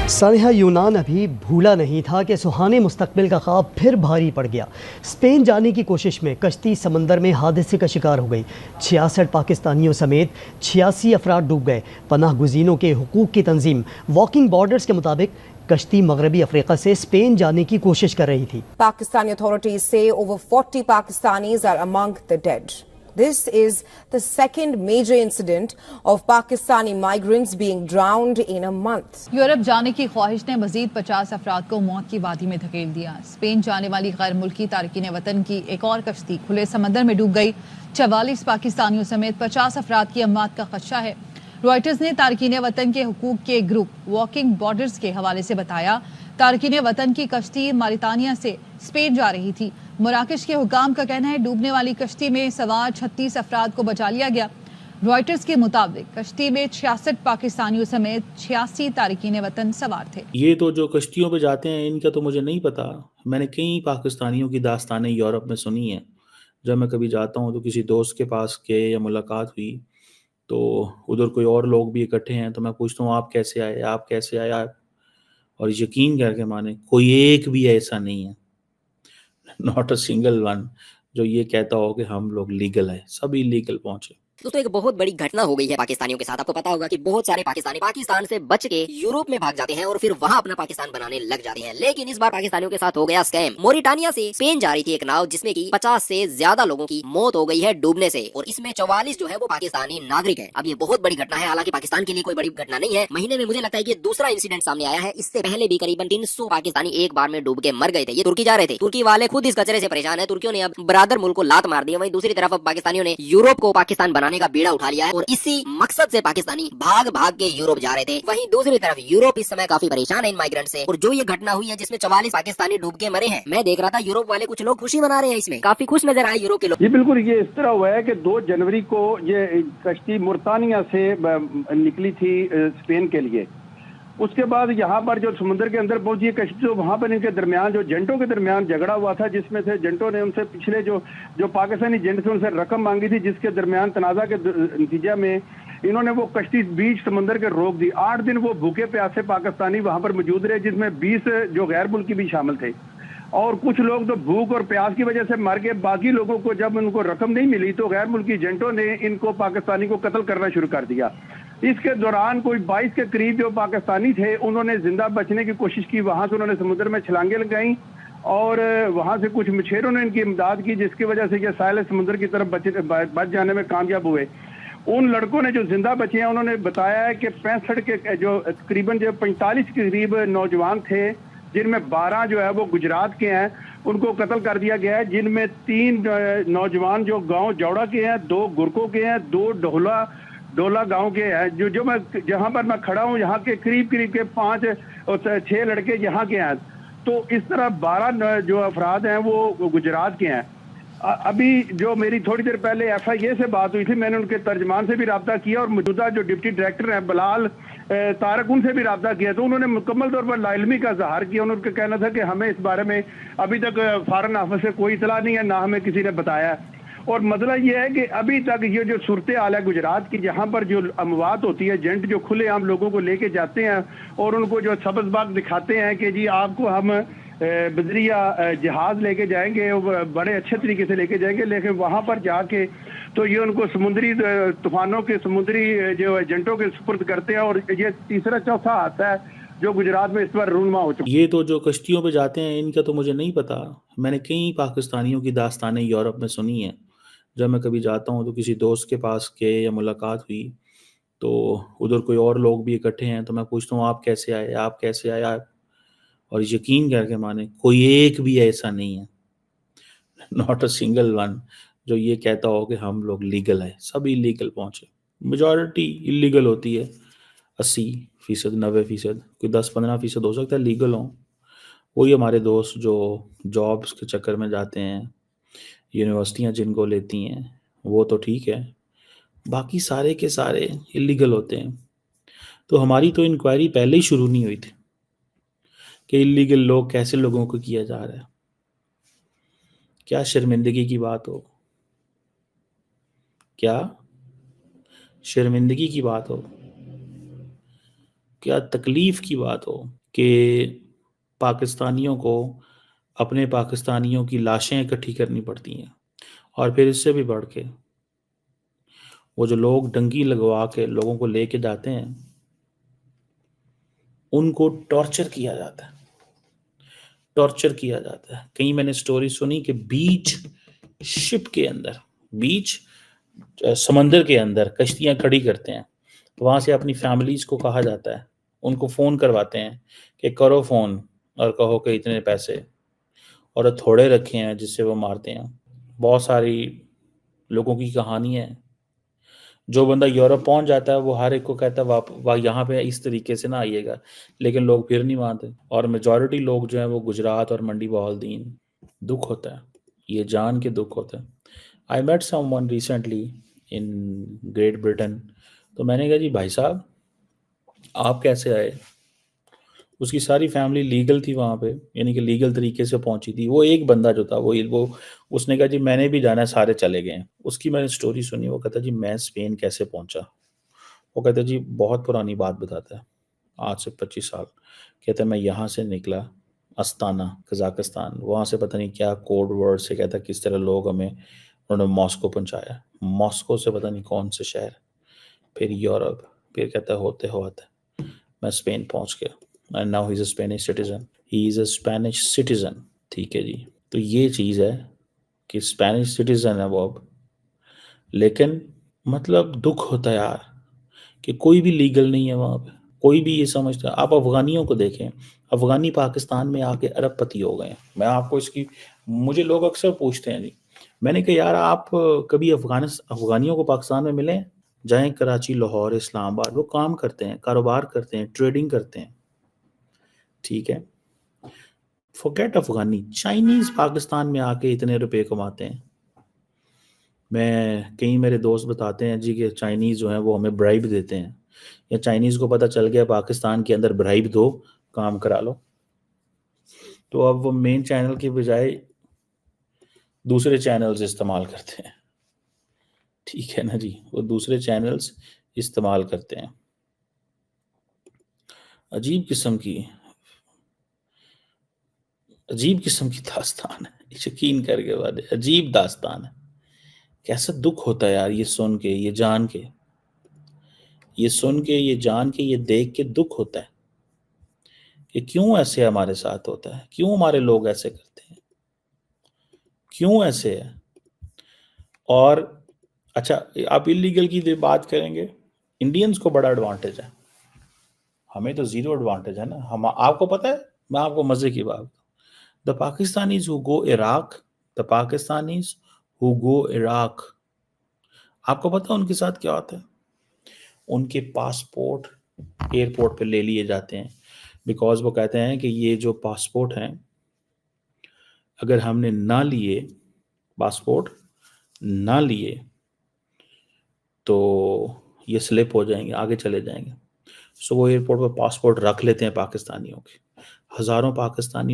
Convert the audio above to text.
سانحہ یونان ابھی بھولا نہیں تھا کہ سہانے مستقبل کا خواب پھر بھاری پڑ گیا۔ اسپین جانے کی کوشش میں کشتی سمندر میں حادثے کا شکار ہو گئی۔ 66 پاکستانیوں سمیت 86 افراد ڈوب گئے۔ پناہ گزینوں کے حقوق کی تنظیم واکنگ بارڈرز کے مطابق کشتی مغربی افریقہ سے اسپین جانے کی کوشش کر رہی تھی۔ Pakistani authorities say over 40 Pakistanis are among the dead. This is the second major incident of Pakistani migrants being drowned in a month. Europe جانے کی خواہش نے مزید 50 افراد کو موت کی وادی میں دھکیل دیا۔ اسپین جانے والی غیر ملکی تارکین وطن کی ایک اور کشتی کھلے سمندر میں ڈوب گئی۔ 44 پاکستانیوں سمیت 50 افراد کی اموات کا خدشہ ہے۔ رائٹرز نے تارکین وطن کے حقوق کے گروپ واکنگ بارڈرز کے حوالے سے بتایا، تارکین وطن کی کشتی ماریتانیا سے اسپین جا رہی تھی۔ مراکش کے حکام کا کہنا ہے ڈوبنے والی کشتی میں سوار 36 افراد کو بچا لیا گیا۔ رائٹرز کے مطابق کشتی میں 66 پاکستانیوں سمیت 86 تارکین وطن سوار تھے۔ یہ تو جو کشتیوں پہ جاتے ہیں ان کا تو مجھے نہیں پتا۔ میں نے کئی پاکستانیوں کی داستانیں یورپ میں سنی ہیں۔ جب میں کبھی جاتا ہوں تو کسی دوست کے پاس گئے یا ملاقات ہوئی تو ادھر کوئی اور لوگ بھی اکٹھے ہیں تو میں پوچھتا ہوں آپ کیسے آئے، آپ کیسے آئے، اور یقین کر کے مانے کوئی ایک بھی ایسا نہیں ہے، ناٹ اے سنگل ون، جو یہ کہتا ہو کہ ہم لوگ لیگل ہیں۔ سب لیگل پہنچے۔ دوستوں ایک بہت بڑی گھٹنا ہو گئی ہے پاکستانیوں کے ساتھ۔ آپ کو پتا ہوگا کہ بہت سارے پاکستانی پاکستان سے بچ کے یوروپ میں بھاگ جاتے ہیں اور پھر وہاں اپنا پاکستان بنانے لگ جاتے ہیں، لیکن اس بار پاکستانیوں کے ساتھ ہو گیا اسکیم۔ موریٹانیا سے اسپین جا رہی تھی ایک ناؤ جس میں کی 50 سے زیادہ لوگوں کی موت ہو گئی ہے ڈوبنے سے، اور اس میں 44 جو ہے وہ پاکستانی ناگرک ہے۔ اب یہ بہت بڑی گھٹنا ہے، حالانکہ پاکستان کے لیے کوئی بڑی گھٹنا نہیں ہے۔ مہینے میں مجھے لگتا ہے کہ دوسرا انسیڈنٹ سامنے آیا ہے۔ اس سے پہلے بھی قریباً 300 پاکستانی ایک بار میں ڈوب کے مر گئے تھے۔ یہ ترکی جا رہے تھے۔ ترکی والے خود اس کچرے سے پریشان ہیں۔ ترکیوں نے اب برادر ملک کو لات مار دی ہے، وہیں دوسری طرف اب پاکستانیوں نے یوروپ کو پاکستان بنانے کا بیڑا اٹھا لیا ہے، اور اسی مقصد سے پاکستانی بھاگ بھاگ کے یوروپ جا رہے تھے۔ وہیں دوسری طرف یوروپ اس سمے کافی پریشان ہے ان مائیگرنٹ سے، اور جو یہ گھٹنا ہوئی ہے جس میں 44 پاکستانی ڈوب کے مرے ہیں، میں دیکھ رہا تھا یوروپ والے کچھ لوگ خوشی منا رہے ہیں، اس میں کافی خوش نظر آئے یوروپ کے لوگ۔ جی بالکل، یہ اس طرح ہوا ہے کہ 2 جنوری کو یہ کشتی موریٹانیا سے نکلی تھی اسپین کے لیے۔ اس کے بعد یہاں پر جو سمندر کے اندر پہنچی کشتی تو وہاں پر ان کے درمیان جو جنٹوں کے درمیان جھگڑا ہوا تھا، جس میں سے جنٹوں نے ان سے پچھلے جو پاکستانی جنٹ سے ان سے رقم مانگی تھی، جس کے درمیان تنازع کے نتیجہ میں انہوں نے وہ کشتی بیچ سمندر کے روک دی۔ 8 دن وہ بھوکے پیاسے پاکستانی وہاں پر موجود رہے، جس میں 20 جو غیر ملکی بھی شامل تھے، اور کچھ لوگ تو بھوک اور پیاس کی وجہ سے مر گئے۔ باقی لوگوں کو جب ان کو رقم نہیں ملی تو غیر ملکی ایجنٹوں نے ان کو پاکستانی کو قتل کرنا شروع کر دیا۔ اس کے دوران کوئی 22 کے قریب جو پاکستانی تھے انہوں نے زندہ بچنے کی کوشش کی، وہاں سے انہوں نے سمندر میں چھلانگیں لگائیں، اور وہاں سے کچھ مچھیروں نے ان کی امداد کی، جس کی وجہ سے یہ ساحل سمندر کی طرف بچ جانے میں کامیاب ہوئے۔ ان لڑکوں نے جو زندہ بچے ہیں انہوں نے بتایا ہے کہ 65 کے جو تقریباً 45 کے قریب نوجوان تھے، جن میں 12 جو ہے وہ گجرات کے ہیں، ان کو قتل کر دیا گیا ہے، جن میں 3 نوجوان جو گاؤں جوڑا کے ہیں، 2 گرکوں کے ہیں، 2 ڈولا گاؤں کے ہیں۔ جو میں جہاں پر میں کھڑا ہوں یہاں کے قریب کے 5 اور 6 لڑکے یہاں کے ہیں، تو اس طرح 12 جو افراد ہیں وہ گجرات کے ہیں۔ ابھی جو میری تھوڑی دیر پہلے ایف آئی اے سے بات ہوئی تھی، میں نے ان کے ترجمان سے بھی رابطہ کیا، اور موجودہ جو ڈپٹی ڈائریکٹر ہیں بلال طارق، ان سے بھی رابطہ کیا، تو انہوں نے مکمل طور پر لاعلمی کا اظہار کیا۔ انہوں کا کہنا تھا کہ ہمیں اس بارے میں ابھی تک فارن آفس سے کوئی اطلاع نہیں ہے، نہ ہمیں کسی نے بتایا ہے۔ اور مسئلہ یہ ہے کہ ابھی تک یہ جو صورتحال ہے گجرات کی، جہاں پر جو اموات ہوتی ہے، ایجنٹ جو کھلے عام لوگوں کو لے کے جاتے ہیں اور ان کو جو سبز باغ دکھاتے ہیں کہ جی آپ کو ہم بذریعہ جہاز لے کے جائیں گے، بڑے اچھے طریقے سے لے کے جائیں گے، لیکن وہاں پر جا کے تو یہ ان کو سمندری طوفانوں کے سمندری جو ایجنٹوں کے سپرد کرتے ہیں، اور یہ تیسرا چوتھا آتا ہے جو گجرات میں اس پر رونما ہو چکا ہے۔ یہ تو جو کشتیوں پہ جاتے ہیں ان کا تو مجھے نہیں پتا۔ میں نے کئی پاکستانیوں کی داستانیں یورپ میں سنی ہیں۔ جب میں کبھی جاتا ہوں تو کسی دوست کے پاس گئے یا ملاقات ہوئی تو ادھر کوئی اور لوگ بھی اکٹھے ہیں تو میں پوچھتا ہوں آپ کیسے آئے، آپ کیسے آئے، اور یقین کر کے مانے کوئی ایک بھی ایسا نہیں ہے، ناٹ اے سنگل ون، جو یہ کہتا ہو کہ ہم لوگ لیگل ہیں۔ سب لیگل پہنچے۔ میجورٹی لیگل ہوتی ہے، 80%، 90%، کوئی 10-15% ہو سکتا ہے لیگل ہوں۔ وہی ہمارے دوست جو جابس کے چکر میں جاتے ہیں، یونیورسٹیاں جن کو لیتی ہیں، وہ تو ٹھیک ہے، باقی سارے کے سارے اللیگل ہوتے ہیں۔ تو ہماری تو انکوائری پہلے ہی شروع نہیں ہوئی تھی کہ اللیگل لوگ کیسے لوگوں کو کیا جا رہا ہے۔ کیا شرمندگی کی بات ہو، کیا شرمندگی کی بات ہو کیا تکلیف کی بات ہو کہ پاکستانیوں کو اپنے پاکستانیوں کی لاشیں اکٹھی کرنی پڑتی ہیں، اور پھر اس سے بھی بڑھ کے وہ جو لوگ ڈنگی لگوا کے لوگوں کو لے کے جاتے ہیں ان کو ٹارچر کیا جاتا ہے، ٹارچر کیا جاتا ہے۔ کہیں میں نے سٹوری سنی کہ بیچ شپ کے اندر، بیچ سمندر کے اندر کشتیاں کھڑی کرتے ہیں، وہاں سے اپنی فیملیز کو کہا جاتا ہے، ان کو فون کرواتے ہیں کہ کرو فون اور کہو کہ اتنے پیسے، اور تھوڑے رکھے ہیں جس سے وہ مارتے ہیں۔ بہت ساری لوگوں کی کہانی ہے۔ جو بندہ یورپ پہنچ جاتا ہے وہ ہر ایک کو کہتا ہے یہاں پہ اس طریقے سے نہ آئیے گا، لیکن لوگ پھر نہیں مانتے، اور میجورٹی لوگ جو ہیں وہ گجرات اور منڈی بہالدین۔ دکھ ہوتا ہے، یہ جان کے دکھ ہوتا ہے۔ I met someone recently in Great Britain، تو میں نے کہا جی بھائی صاحب آپ کیسے آئے؟ اس کی ساری فیملی لیگل تھی وہاں پہ، یعنی کہ لیگل طریقے سے پہنچی تھی۔ وہ ایک بندہ جو تھا وہ اس نے کہا جی میں نے بھی جانا ہے، سارے چلے گئے ہیں۔ اس کی میں نے سٹوری سنی، وہ کہتا جی میں اسپین کیسے پہنچا۔ وہ کہتا جی بہت پرانی بات بتاتا ہے، آج سے 25 سال۔ کہتا ہے میں یہاں سے نکلا استانا قزاقستان، وہاں سے پتہ نہیں کیا کوڈ ورڈ سے کہتا کس طرح لوگ ہمیں انہوں نے ماسکو پہنچایا، ماسکو سے پتہ نہیں کون سے شہر، پھر یورپ، پھر کہتا ہوتے ہوتے میں اسپین پہنچ گیا۔ And now he's a Spanish citizen. He is a Spanish citizen. ٹھیک ہے جی، تو یہ چیز ہے کہ اسپینش سٹیزن ہے وہ اب، لیکن مطلب دکھ ہوتا ہے یار کہ کوئی بھی لیگل نہیں ہے وہاں پہ، کوئی بھی یہ سمجھتا ہے۔ آپ افغانیوں کو دیکھیں، افغانی پاکستان میں آ کے ارب پتی ہو گئے ہیں۔ میں آپ کو اس کی، مجھے لوگ اکثر پوچھتے ہیں جی، میں نے کہا یار آپ کبھی افغانیوں کو پاکستان میں ملیں؟ جائیں کراچی، لاہور، اسلام آباد، وہ کام کرتے ہیں، کاروبار کرتے ہیں، ٹریڈنگ کرتے ہیں، ٹھیک ہے۔ فورگیٹ افغانی، چائنیز پاکستان میں آ کے اتنے روپے کماتے ہیں۔ میں کئی میرے دوست بتاتے ہیں جی کہ چائنیز جو ہیں وہ ہمیں برائب دیتے ہیں، یا چائنیز کو پتہ چل گیا پاکستان کے اندر برائب دو کام کرا لو، تو اب وہ مین چینل کے بجائے دوسرے چینلز استعمال کرتے ہیں، ٹھیک ہے نا جی، وہ دوسرے چینلز استعمال کرتے ہیں۔ عجیب قسم کی داستان ہے، یقین کر کے بعد عجیب داستان ہے۔ کیسا دکھ ہوتا ہے یار یہ سن کے، یہ جان کے، یہ سن کے، یہ جان کے، یہ دیکھ کے دکھ ہوتا ہے کہ کیوں ایسے ہمارے ساتھ ہوتا ہے، کیوں ہمارے لوگ ایسے کرتے ہیں، کیوں ایسے ہے۔ اور اچھا آپ اللیگل کی بات کریں گے، انڈینز کو بڑا ایڈوانٹیج ہے، ہمیں تو زیرو ایڈوانٹیج ہے نا۔ آپ کو پتہ ہے، میں آپ کو مزے کی بات، the Pakistanis who go Iraq، the Pakistanis who go Iraq، آپ کو پتہ ان کے ساتھ کیا ہوتا ہے؟ ان کے پاسپورٹ ایئرپورٹ پہ لے لیے جاتے ہیں، بیکاز وہ کہتے ہیں کہ یہ جو پاسپورٹ ہیں اگر ہم نے نہ لیے، پاسپورٹ نہ لیے تو یہ سلپ ہو جائیں گے، آگے چلے جائیں گے۔ سو وہ ایئرپورٹ پہ پاسپورٹ رکھ لیتے ہیں پاکستانیوں کے، ہزاروں پاکستانی